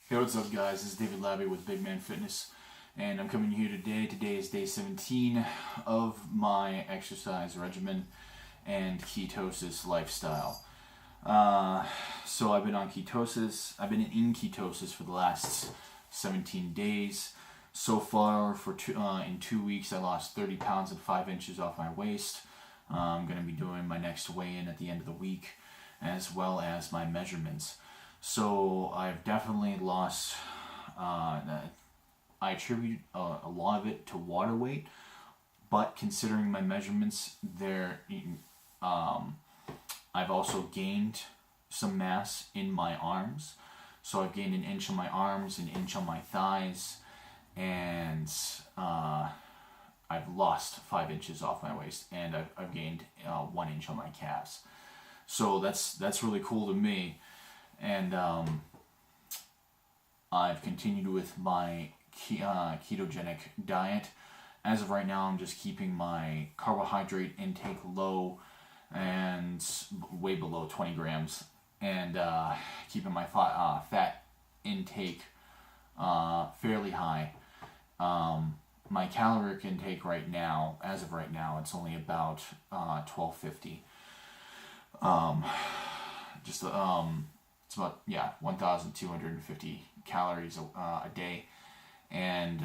Hey, what's up, guys? This is David Labby with Big Man Fitness, and I'm coming here today. Today is day 17 of my exercise regimen and ketosis lifestyle. So I've been on ketosis. I've been in ketosis for the last 17 days. So far, in 2 weeks, I lost 30 pounds and 5 inches off my waist. I'm going to be doing my next weigh-in at the end of the week, as well as my measurements. So I've definitely lost. I attribute a lot of it to water weight, but considering my measurements, I've also gained some mass in my arms. So I've gained an inch on my arms, an inch on my thighs, and I've lost 5 inches off my waist, and I've gained 1 inch on my calves. So that's really cool to me. And I've continued with my ketogenic diet. As of right now, I'm just keeping my carbohydrate intake low and way below 20 grams, and keeping my fat intake fairly high. My caloric intake right now, as of right now, it's only about 1250. It's about 1,250 calories a day, and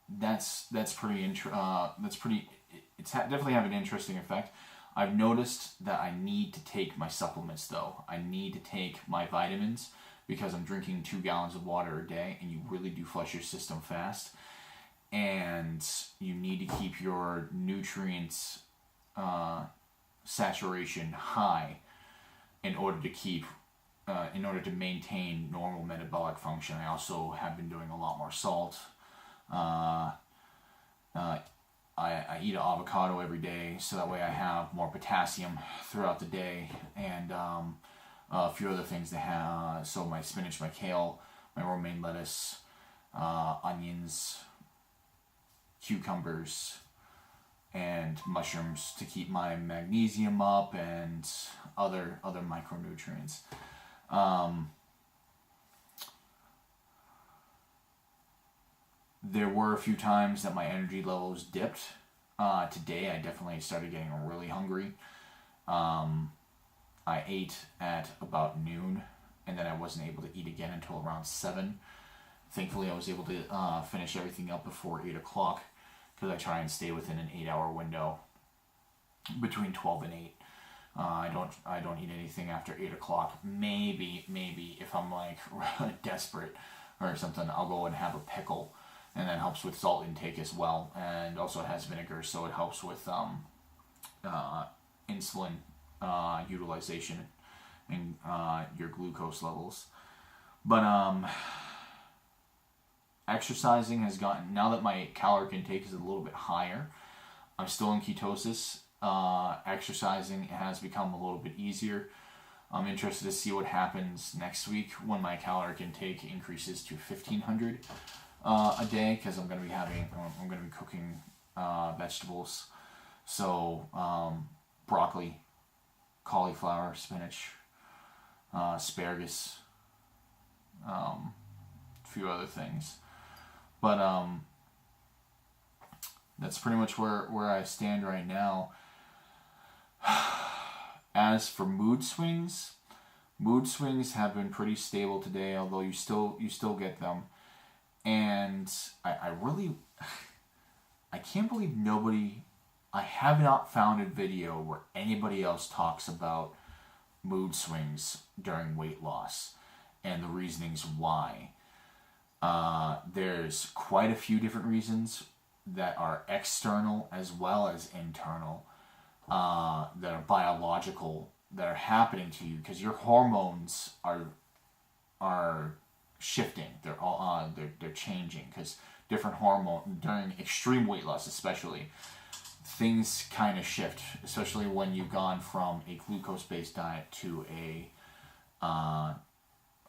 that's pretty it's definitely have an interesting effect. I've noticed that I need to take my supplements though. I need to take my vitamins because I'm drinking 2 gallons of water a day, and you really do flush your system fast, and you need to keep your nutrients saturation high in order to maintain normal metabolic function. I also have been doing a lot more salt. I eat an avocado every day, so that way I have more potassium throughout the day, and a few other things that have. So my spinach, my kale, my romaine lettuce, onions, cucumbers, and mushrooms to keep my magnesium up, and other micronutrients. There were a few times that my energy levels dipped. Today I definitely started getting really hungry. I ate at about noon, and then I wasn't able to eat again until around 7. Thankfully, I was able to finish everything up before 8 o'clock, because I try and stay within an 8-hour window between 12 and 8. I don't eat anything after 8 o'clock. Maybe if I'm like desperate or something, I'll go and have a pickle, and that helps with salt intake as well. And also it has vinegar, so it helps with insulin utilization and your glucose levels. But exercising has gotten, now that my caloric intake is a little bit higher, I'm still in ketosis. Exercising has become a little bit easier. I'm interested to see what happens next week when my caloric intake increases to 1,500 a day, because I'm going to be cooking vegetables. So broccoli, cauliflower, spinach, asparagus, a few other things. But that's pretty much where I stand right now. As for mood swings have been pretty stable today, although you still get them. And I can't believe I have not found a video where anybody else talks about mood swings during weight loss and the reasonings why. There's quite a few different reasons that are external as well as internal, that are biological, that are happening to you, because your hormones are shifting. They're changing, because different hormone during extreme weight loss, especially, things kind of shift, especially when you've gone from a glucose-based diet to a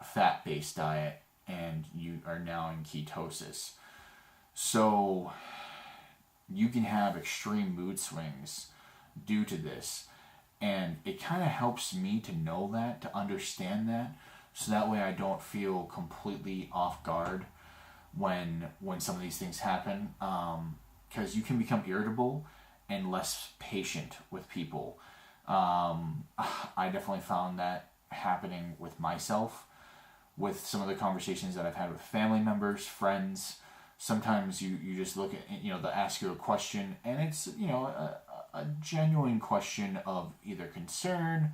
fat-based diet, and you are now in ketosis. So you can have extreme mood swings due to this, and it kind of helps me to know that, to understand that, so that way I don't feel completely off guard when some of these things happen, because you can become irritable and less patient with people. I definitely found that happening with myself, with some of the conversations that I've had with family members, friends. Sometimes you just look at, they'll ask you a question, and it's, a genuine question of either concern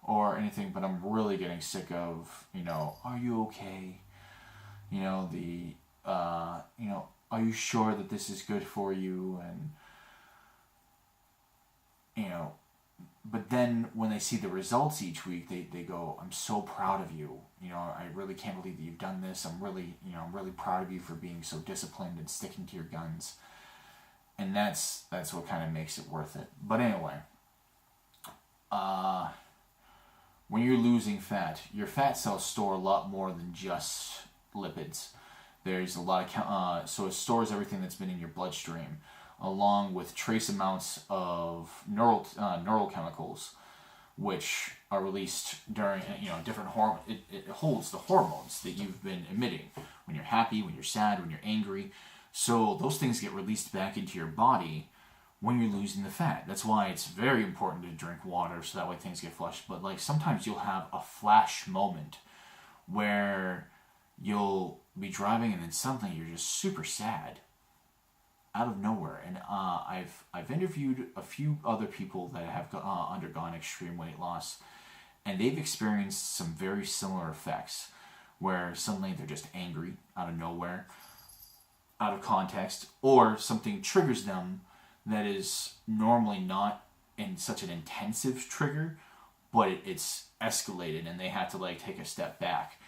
or anything, but I'm really getting sick of, are you okay? Are you sure that this is good for you? And, but then when they see the results each week, they go, I'm so proud of you. I really can't believe that you've done this. I'm really proud of you for being so disciplined and sticking to your guns. And that's what kind of makes it worth it. But anyway, when you're losing fat, your fat cells store a lot more than just lipids. There's a lot of, so it stores everything that's been in your bloodstream, along with trace amounts of neural chemicals, which are released during, different hormones. It holds the hormones that you've been emitting when you're happy, when you're sad, when you're angry. So those things get released back into your body when you're losing the fat. That's why it's very important to drink water, so that way things get flushed. But like sometimes you'll have a flash moment where you'll be driving and then suddenly you're just super sad out of nowhere. And I've interviewed a few other people that have undergone extreme weight loss, and they've experienced some very similar effects, where suddenly they're just angry out of nowhere, out of context, or something triggers them that is normally not in such an intensive trigger, but it's escalated and they have to take a step back.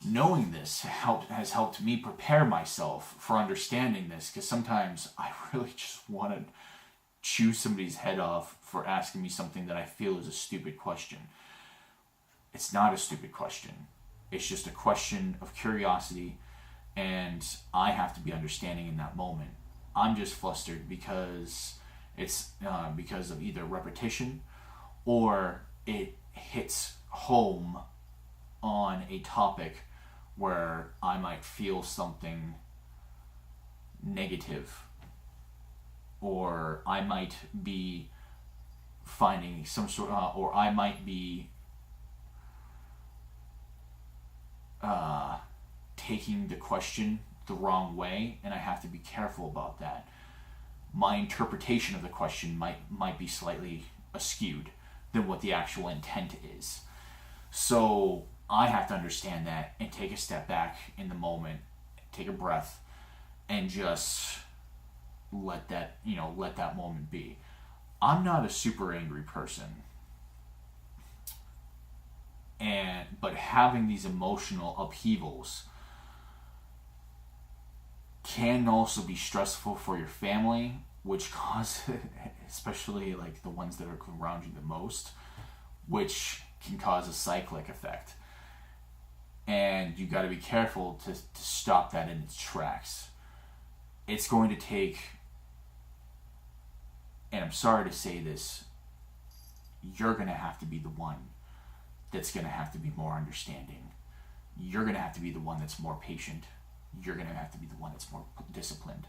Knowing this has helped me prepare myself for understanding this, because sometimes I really just want to chew somebody's head off for asking me something that I feel is a stupid question. It's not a stupid question. It's just a question of curiosity, and I have to be understanding in that moment. I'm just flustered because it's because of either repetition or it hits home on a topic where I might feel something negative, or I might be finding some sort of, or I might be taking the question the wrong way, and I have to be careful about that. My interpretation of the question might be slightly askewed than what the actual intent is. So I have to understand that and take a step back in the moment, take a breath, and just let that moment be. I'm not a super angry person, but having these emotional upheavals can also be stressful for your family, which causes, especially the ones that are around you the most, which can cause a cyclic effect. And you got to be careful to stop that in its tracks. It's going to take, and I'm sorry to say this, you're going to have to be the one that's going to have to be more understanding. You're going to have to be the one that's more patient. You're going to have to be the one that's more disciplined.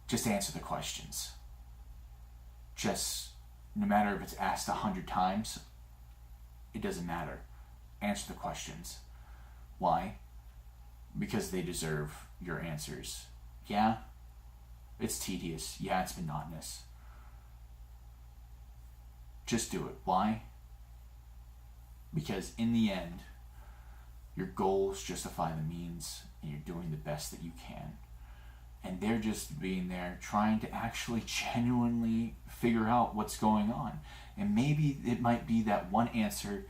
Just answer the questions. Just, no matter if it's asked 100 times, it doesn't matter. Answer the questions. Why? Because they deserve your answers. Yeah, it's tedious. Yeah, it's monotonous. Just do it. Why? Because in the end, your goals justify the means, and you're doing the best that you can. And they're just being there trying to actually genuinely figure out what's going on. And maybe it might be that one answer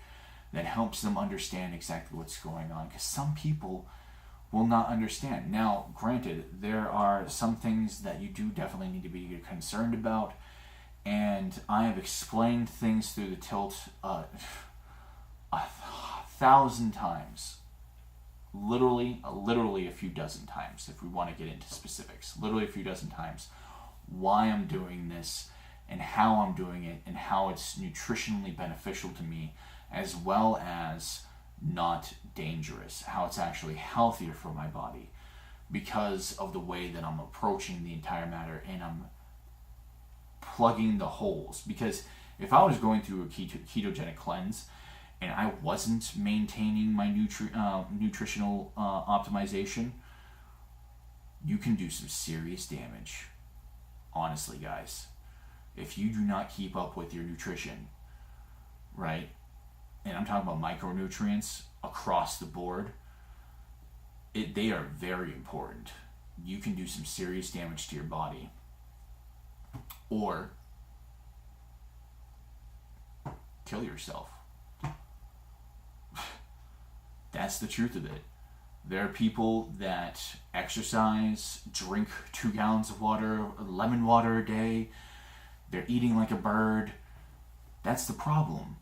that helps them understand exactly what's going on, because some people will not understand. Now, granted, there are some things that you do definitely need to be concerned about, and I have explained things through the tilt 1,000 times. Literally a few dozen times, if we want to get into specifics. Literally a few dozen times. Why I'm doing this, and how I'm doing it, and how it's nutritionally beneficial to me, as well as not dangerous, how it's actually healthier for my body because of the way that I'm approaching the entire matter, and I'm plugging the holes. Because if I was going through a ketogenic cleanse and I wasn't maintaining my nutritional optimization, you can do some serious damage. Honestly, guys, if you do not keep up with your nutrition, right? And I'm talking about micronutrients across the board, they are very important. You can do some serious damage to your body. Or kill yourself. That's the truth of it. There are people that exercise, drink 2 gallons of water, lemon water a day. They're eating like a bird. That's the problem.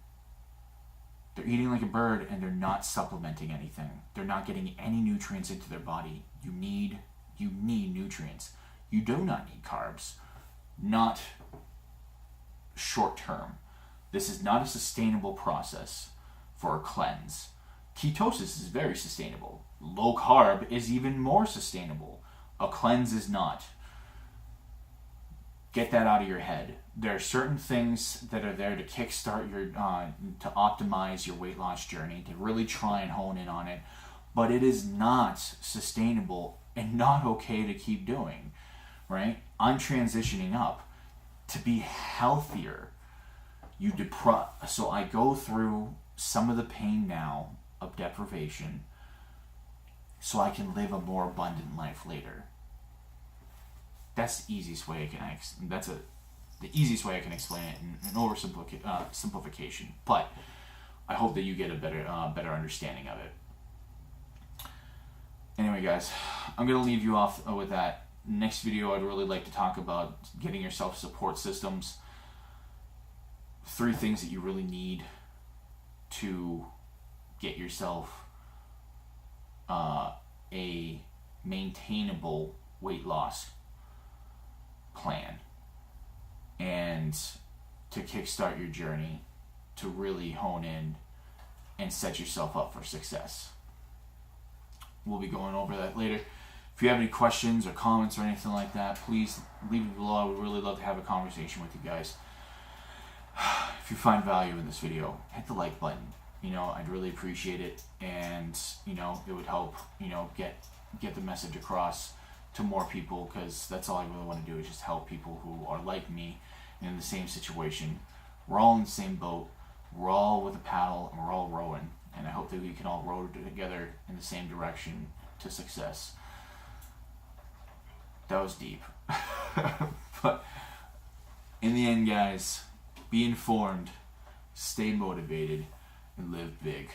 They're eating like a bird and they're not supplementing anything. They're not getting any nutrients into their body. You need nutrients. You do not need carbs. Not short term. This is not a sustainable process for a cleanse. Ketosis is very sustainable. Low carb is even more sustainable. A cleanse is not. Get that out of your head. There are certain things that are there to kickstart your, to optimize your weight loss journey, to really try and hone in on it, but it is not sustainable and not okay to keep doing, right? I'm transitioning up to be healthier. So I go through some of the pain now of deprivation so I can live a more abundant life later. That's the easiest way I can. The easiest way I can explain it in oversimplification. But I hope that you get a better understanding of it. Anyway, guys, I'm gonna leave you off with that. Next video, I'd really like to talk about getting yourself support systems. 3 things that you really need to get yourself a maintainable weight loss plan, and to kickstart your journey to really hone in and set yourself up for success. We'll be going over that later. If you have any questions or comments or anything like that, please leave it below. I would really love to have a conversation with you guys. If you find value in this video, hit the like button. I'd really appreciate it, and it would help get the message across to more people, because that's all I really want to do, is just help people who are like me in the same situation. We're all in the same boat. We're all with a paddle and we're all rowing, and I hope that we can all row together in the same direction to success. That was deep. But in the end, guys, be informed, stay motivated, and live big.